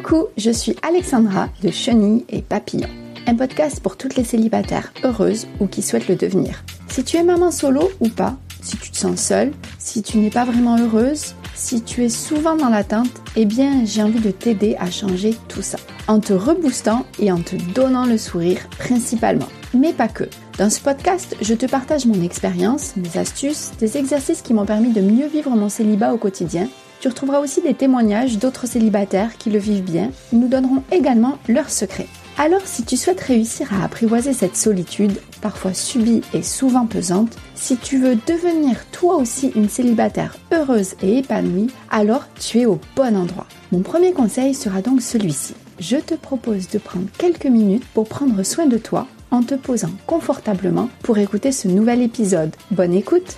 Coucou, je suis Alexandra de Chenille et Papillon, un podcast pour toutes les célibataires heureuses ou qui souhaitent le devenir. Si tu es maman solo ou pas, si tu te sens seule, si tu n'es pas vraiment heureuse, si tu es souvent dans l'attente, eh bien j'ai envie de t'aider à changer tout ça, en te reboostant et en te donnant le sourire principalement, mais pas que. Dans ce podcast, je te partage mon expérience, mes astuces, des exercices qui m'ont permis de mieux vivre mon célibat au quotidien. Tu retrouveras aussi des témoignages d'autres célibataires qui le vivent bien. Ils nous donneront également leurs secrets. Alors, si tu souhaites réussir à apprivoiser cette solitude, parfois subie et souvent pesante, si tu veux devenir toi aussi une célibataire heureuse et épanouie, alors tu es au bon endroit. Mon premier conseil sera donc celui-ci. Je te propose de prendre quelques minutes pour prendre soin de toi en te posant confortablement pour écouter ce nouvel épisode. Bonne écoute!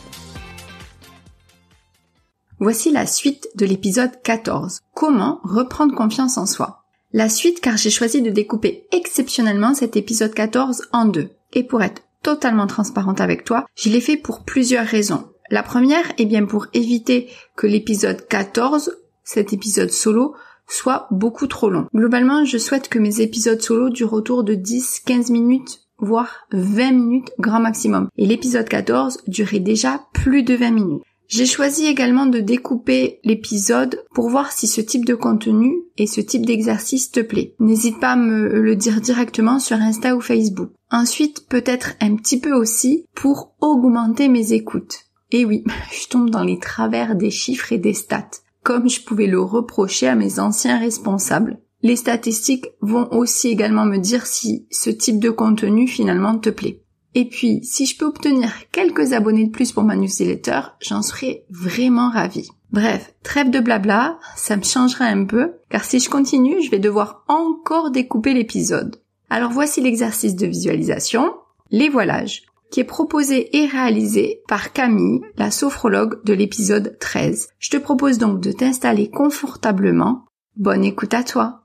Voici la suite de l'épisode 14. Comment reprendre confiance en soi? La suite car j'ai choisi de découper exceptionnellement cet épisode 14 en deux. Et pour être totalement transparente avec toi, je l'ai fait pour plusieurs raisons. La première est bien pour éviter que l'épisode 14, cet épisode solo, soit beaucoup trop long. Globalement, je souhaite que mes épisodes solo durent autour de 10-15 minutes, voire 20 minutes grand maximum. Et l'épisode 14 durait déjà plus de 20 minutes. J'ai choisi également de découper l'épisode pour voir si ce type de contenu et ce type d'exercice te plaît. N'hésite pas à me le dire directement sur Insta ou Facebook. Ensuite, peut-être un petit peu aussi pour augmenter mes écoutes. Et oui, je tombe dans les travers des chiffres et des stats, comme je pouvais le reprocher à mes anciens responsables. Les statistiques vont aussi également me dire si ce type de contenu finalement te plaît. Et puis, si je peux obtenir quelques abonnés de plus pour ma newsletter, j'en serais vraiment ravie. Bref, trêve de blabla, ça me changera un peu, car si je continue, je vais devoir encore découper l'épisode. Alors voici l'exercice de visualisation, les voilages, qui est proposé et réalisé par Camille, la sophrologue de l'épisode 13. Je te propose donc de t'installer confortablement. Bonne écoute à toi.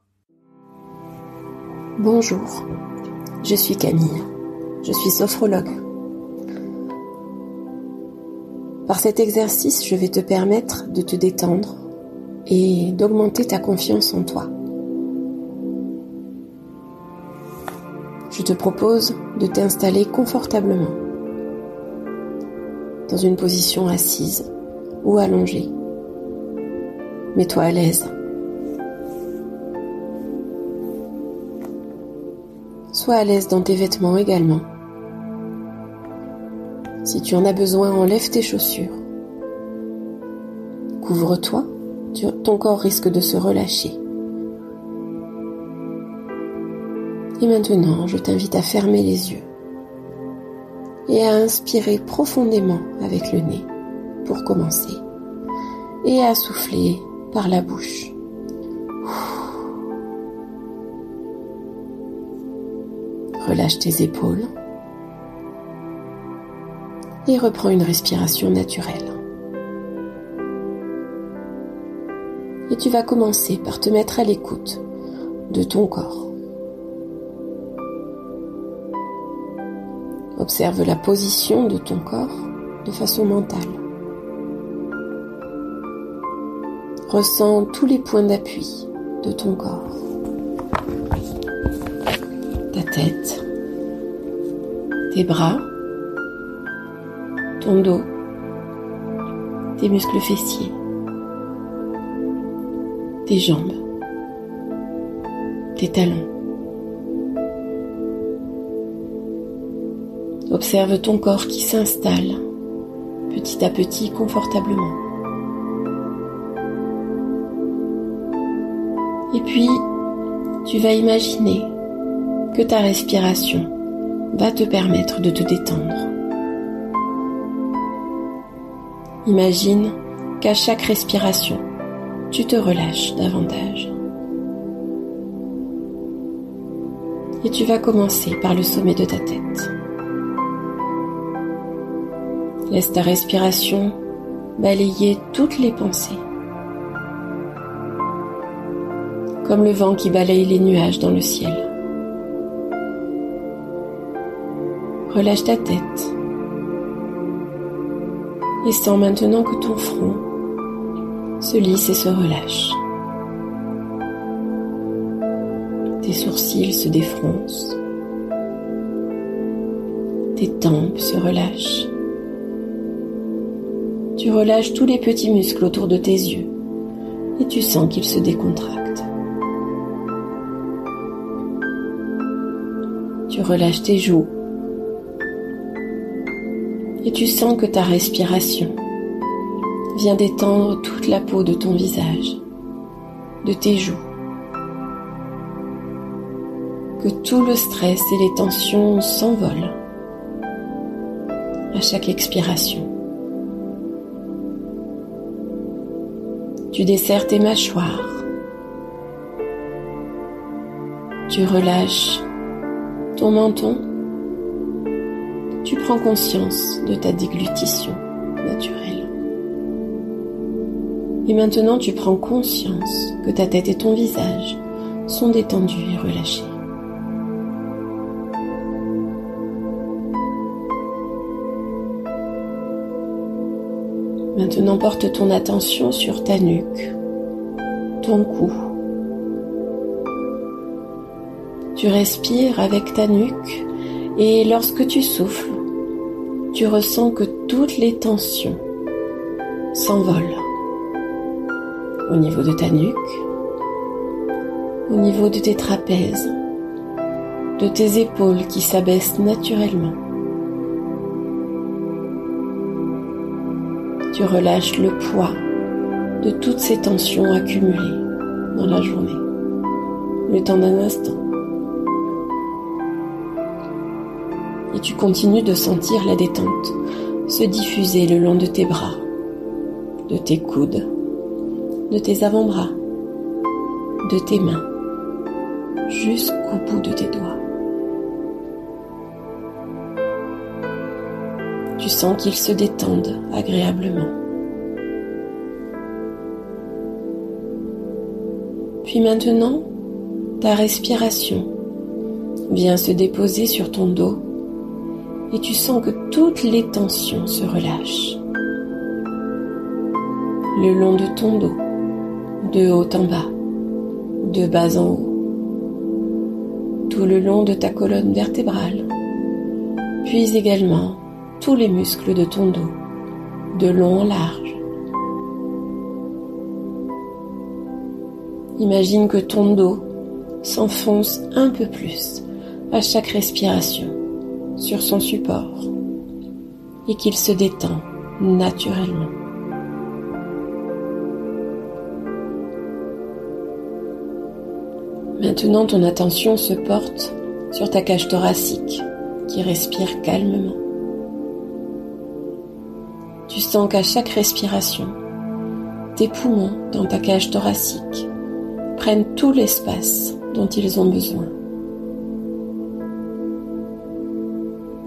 Bonjour, je suis Camille. Je suis sophrologue. Par cet exercice, je vais te permettre de te détendre et d'augmenter ta confiance en toi. Je te propose de t'installer confortablement dans une position assise ou allongée. Mets-toi à l'aise. Sois à l'aise dans tes vêtements également. Si tu en as besoin, enlève tes chaussures. Couvre-toi, ton corps risque de se relâcher. Et maintenant, je t'invite à fermer les yeux et à inspirer profondément avec le nez pour commencer et à souffler par la bouche. Relâche tes épaules et reprends une respiration naturelle. Et tu vas commencer par te mettre à l'écoute de ton corps. Observe la position de ton corps de façon mentale. Ressens tous les points d'appui de ton corps. Ta tête, tes bras, ton dos, tes muscles fessiers, tes jambes, tes talons. Observe ton corps qui s'installe petit à petit confortablement. Et puis, tu vas imaginer que ta respiration va te permettre de te détendre. Imagine qu'à chaque respiration, tu te relâches davantage. Et tu vas commencer par le sommet de ta tête. Laisse ta respiration balayer toutes les pensées, comme le vent qui balaye les nuages dans le ciel. Relâche ta tête et sens maintenant que ton front se lisse et se relâche. Tes sourcils se défroncent. Tes tempes se relâchent. Tu relâches tous les petits muscles autour de tes yeux et tu sens qu'ils se décontractent. Tu relâches tes joues et tu sens que ta respiration vient détendre toute la peau de ton visage, de tes joues, que tout le stress et les tensions s'envolent à chaque expiration. Tu desserres tes mâchoires, tu relâches ton menton, tu prends conscience de ta déglutition naturelle. Et maintenant tu prends conscience que ta tête et ton visage sont détendus et relâchés. Maintenant porte ton attention sur ta nuque, ton cou. Tu respires avec ta nuque et lorsque tu souffles, tu ressens que toutes les tensions s'envolent au niveau de ta nuque, au niveau de tes trapèzes, de tes épaules qui s'abaissent naturellement. Tu relâches le poids de toutes ces tensions accumulées dans la journée, le temps d'un instant. Et tu continues de sentir la détente se diffuser le long de tes bras, de tes coudes, de tes avant-bras, de tes mains, jusqu'au bout de tes doigts. Tu sens qu'ils se détendent agréablement. Puis maintenant, ta respiration vient se déposer sur ton dos et tu sens que toutes les tensions se relâchent. Le long de ton dos, de haut en bas, de bas en haut, tout le long de ta colonne vertébrale, puis également tous les muscles de ton dos, de long en large. Imagine que ton dos s'enfonce un peu plus à chaque respiration sur son support et qu'il se détend naturellement. Maintenant, ton attention se porte sur ta cage thoracique qui respire calmement. Tu sens qu'à chaque respiration, tes poumons dans ta cage thoracique prennent tout l'espace dont ils ont besoin.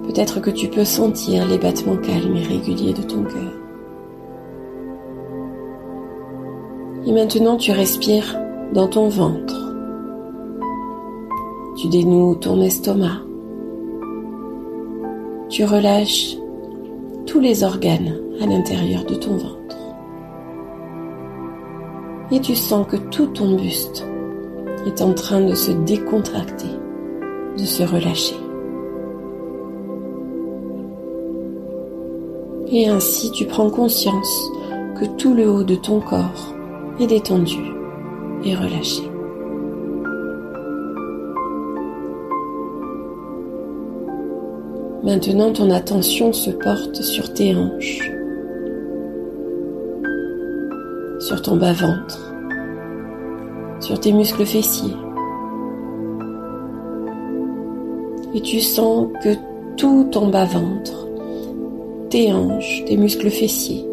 Peut-être que tu peux sentir les battements calmes et réguliers de ton cœur. Et maintenant, tu respires dans ton ventre. Tu dénoues ton estomac. Tu relâches tous les organes à l'intérieur de ton ventre. Et tu sens que tout ton buste est en train de se décontracter, de se relâcher. Et ainsi tu prends conscience que tout le haut de ton corps est détendu et relâché. Maintenant, ton attention se porte sur tes hanches, sur ton bas-ventre, sur tes muscles fessiers. Et tu sens que tout ton bas-ventre, tes hanches, tes muscles fessiers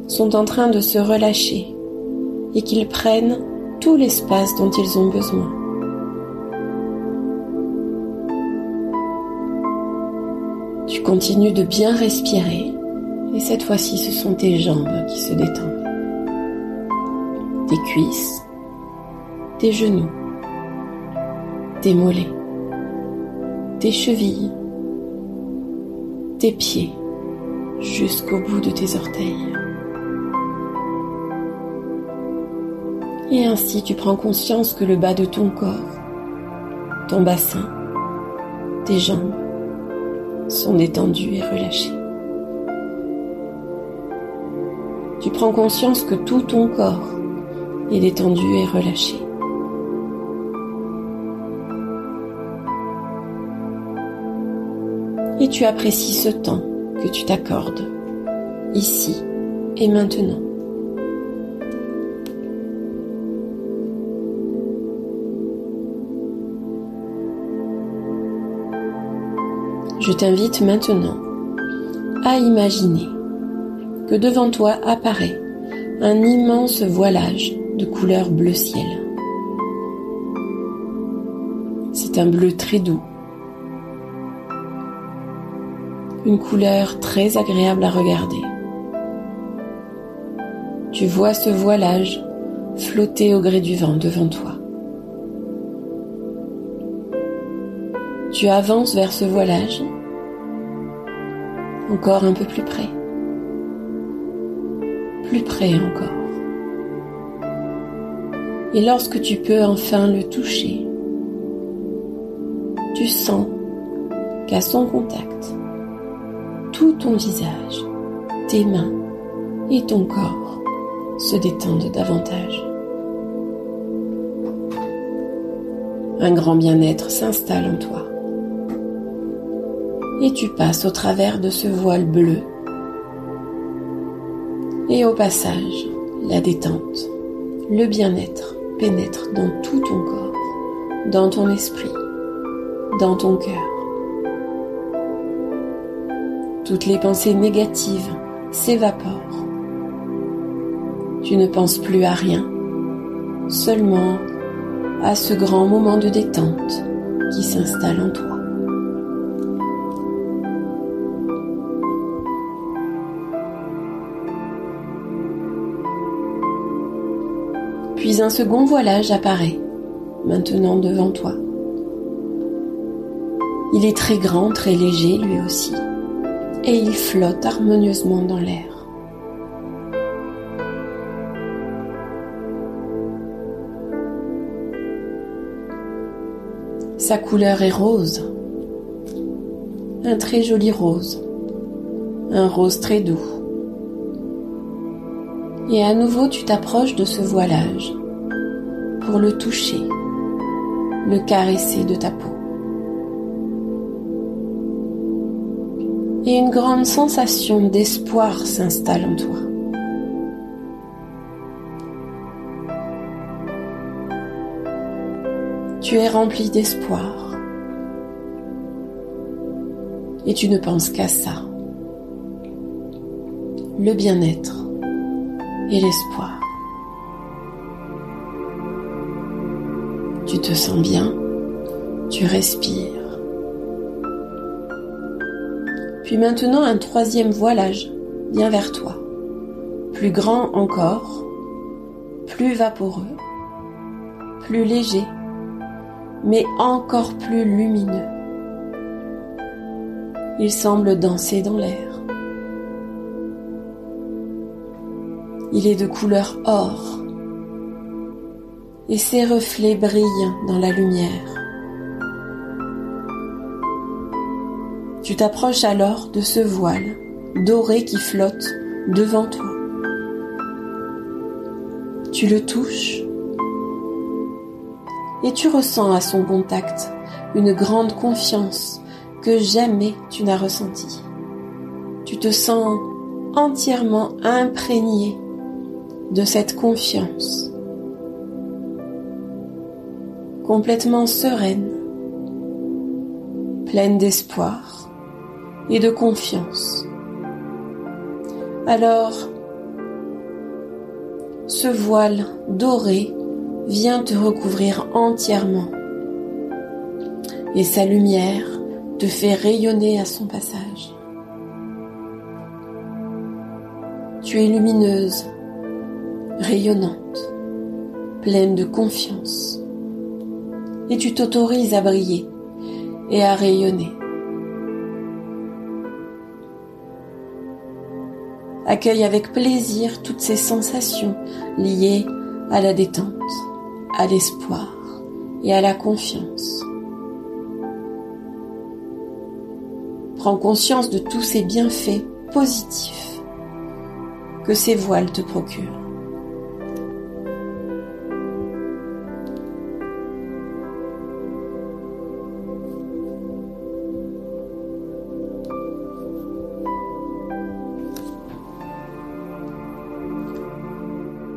sont en train de se relâcher et qu'ils prennent tout l'espace dont ils ont besoin. Tu continues de bien respirer et cette fois-ci ce sont tes jambes qui se détendent. Tes cuisses, tes genoux, tes mollets, tes chevilles, tes pieds jusqu'au bout de tes orteils. Et ainsi tu prends conscience que le bas de ton corps, ton bassin, tes jambes sont détendus et relâchés. Tu prends conscience que tout ton corps est détendu et relâché. Et tu apprécies ce temps que tu t'accordes, ici et maintenant. Je t'invite maintenant à imaginer que devant toi apparaît un immense voilage de couleur bleu ciel. C'est un bleu très doux, une couleur très agréable à regarder. Tu vois ce voilage flotter au gré du vent devant toi. Tu avances vers ce voilage, encore un peu plus près encore. Et lorsque tu peux enfin le toucher, tu sens qu'à son contact, tout ton visage, tes mains et ton corps se détendent davantage. Un grand bien-être s'installe en toi. Et tu passes au travers de ce voile bleu. Et au passage, la détente, le bien-être pénètre dans tout ton corps, dans ton esprit, dans ton cœur. Toutes les pensées négatives s'évaporent. Tu ne penses plus à rien, seulement à ce grand moment de détente qui s'installe en toi. Puis un second voilage apparaît, maintenant devant toi. Il est très grand, très léger lui aussi, et il flotte harmonieusement dans l'air. Sa couleur est rose, un très joli rose, un rose très doux. Et à nouveau tu t'approches de ce voilage pour le toucher, le caresser de ta peau. Et une grande sensation d'espoir s'installe en toi. Tu es rempli d'espoir et tu ne penses qu'à ça, le bien-être et l'espoir. Tu te sens bien, tu respires. Puis maintenant un troisième voilage vient vers toi, plus grand encore, plus vaporeux, plus léger, mais encore plus lumineux. Il semble danser dans l'air. Il est de couleur or et ses reflets brillent dans la lumière. Tu t'approches alors de ce voile doré qui flotte devant toi. Tu le touches et tu ressens à son contact une grande confiance que jamais tu n'as ressentie. Tu te sens entièrement imprégné de cette confiance, complètement sereine, pleine d'espoir et de confiance. Alors, ce voile doré vient te recouvrir entièrement et sa lumière te fait rayonner à son passage. Tu es lumineuse, rayonnante, pleine de confiance, et tu t'autorises à briller et à rayonner. Accueille avec plaisir toutes ces sensations liées à la détente, à l'espoir et à la confiance. Prends conscience de tous ces bienfaits positifs que ces voiles te procurent.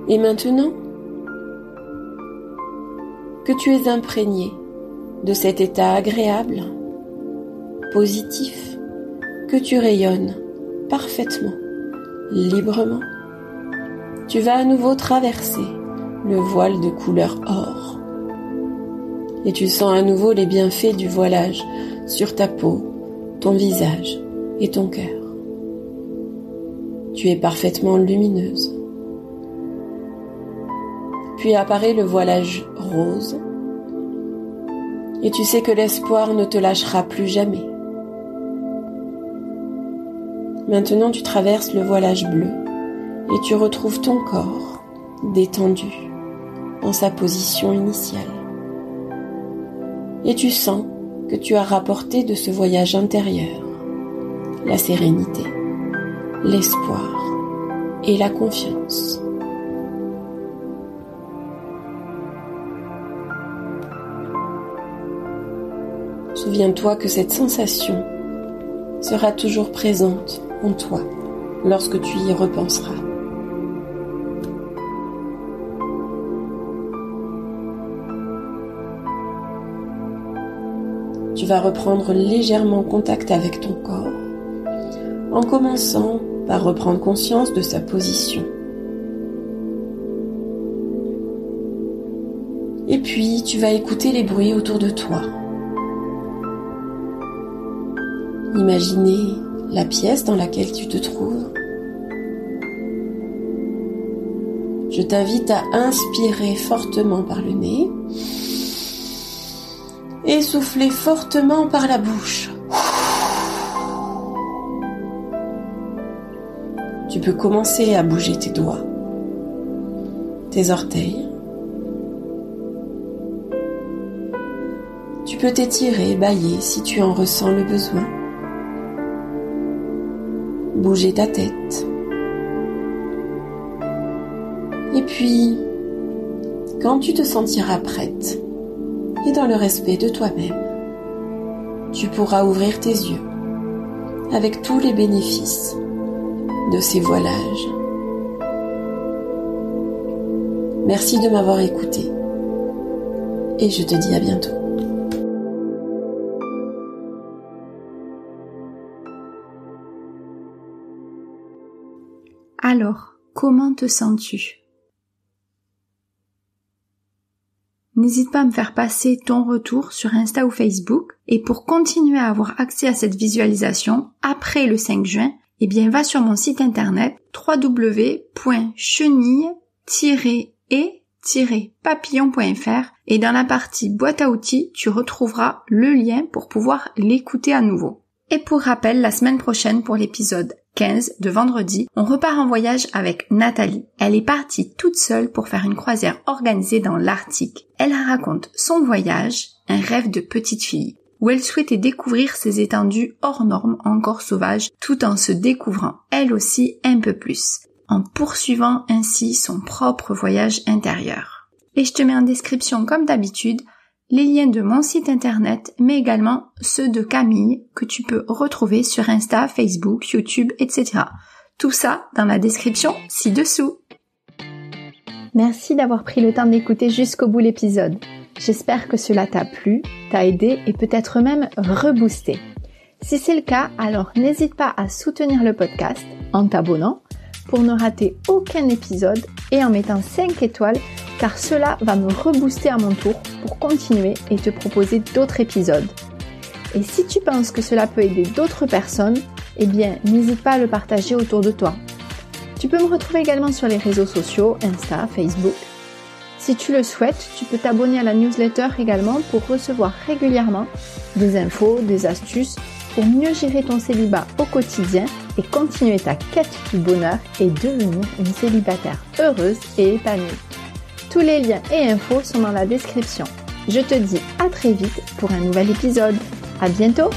Et maintenant que tu es imprégné de cet état agréable, positif, que tu rayonnes parfaitement, librement, tu vas à nouveau traverser le voile de couleur or. Et tu sens à nouveau les bienfaits du voilage sur ta peau, ton visage et ton cœur. Tu es parfaitement lumineuse. Puis apparaît le voilage rose, et tu sais que l'espoir ne te lâchera plus jamais. Maintenant, tu traverses le voilage bleu, et tu retrouves ton corps détendu dans sa position initiale. Et tu sens que tu as rapporté de ce voyage intérieur la sérénité, l'espoir et la confiance. Souviens-toi que cette sensation sera toujours présente en toi lorsque tu y repenseras. Tu vas reprendre légèrement contact avec ton corps en commençant par reprendre conscience de sa position. Et puis tu vas écouter les bruits autour de toi. Imaginez la pièce dans laquelle tu te trouves. Je t'invite à inspirer fortement par le nez et souffler fortement par la bouche. Tu peux commencer à bouger tes doigts, tes orteils. Tu peux t'étirer, bâiller si tu en ressens le besoin. Bouger ta tête. Et puis, quand tu te sentiras prête, et dans le respect de toi-même, tu pourras ouvrir tes yeux avec tous les bénéfices de ces voilages. Merci de m'avoir écouté et je te dis à bientôt. Alors, comment te sens-tu ? N'hésite pas à me faire passer ton retour sur Insta ou Facebook. Et pour continuer à avoir accès à cette visualisation après le 5 juin, eh bien va sur mon site internet www.chenille-et-papillon.fr et dans la partie boîte à outils, tu retrouveras le lien pour pouvoir l'écouter à nouveau. Et pour rappel, la semaine prochaine pour l'épisode 15 de vendredi, on repart en voyage avec Nathalie. Elle est partie toute seule pour faire une croisière organisée dans l'Arctique. Elle raconte son voyage, un rêve de petite fille, où elle souhaitait découvrir ces étendues hors normes encore sauvages tout en se découvrant elle aussi un peu plus, en poursuivant ainsi son propre voyage intérieur. Et je te mets en description comme d'habitude les liens de mon site internet, mais également ceux de Camille que tu peux retrouver sur Insta, Facebook, YouTube, etc. Tout ça dans la description ci-dessous. Merci d'avoir pris le temps d'écouter jusqu'au bout l'épisode. J'espère que cela t'a plu, t'a aidé et peut-être même reboosté. Si c'est le cas, alors n'hésite pas à soutenir le podcast en t'abonnant pour ne rater aucun épisode et en mettant 5 étoiles car cela va me rebooster à mon tour pour continuer et te proposer d'autres épisodes. Et si tu penses que cela peut aider d'autres personnes, eh bien n'hésite pas à le partager autour de toi. Tu peux me retrouver également sur les réseaux sociaux, Insta, Facebook. Si tu le souhaites, tu peux t'abonner à la newsletter également pour recevoir régulièrement des infos, des astuces pour mieux gérer ton célibat au quotidien et continuer ta quête du bonheur et devenir une célibataire heureuse et épanouie. Tous les liens et infos sont dans la description. Je te dis à très vite pour un nouvel épisode. À bientôt!